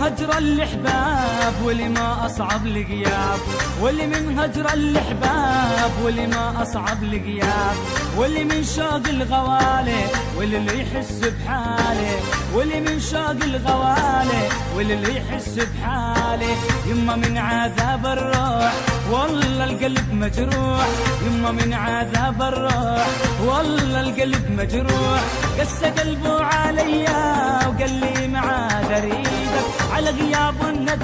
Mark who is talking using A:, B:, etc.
A: هجر الأحباب واللي ما أصعب الغياب، واللي من هجر الأحباب واللي ما أصعب الغياب، واللي من شوق الغوالي واللي يحس بحاله، واللي من شوق الغوالي واللي يحس بحاله. يما من عذاب الروح والله القلب مجروح، يما من عذاب الروح والله القلب مجروح. قسى قلبه عليا وقال لي ما عاد اريدك، على غياب ند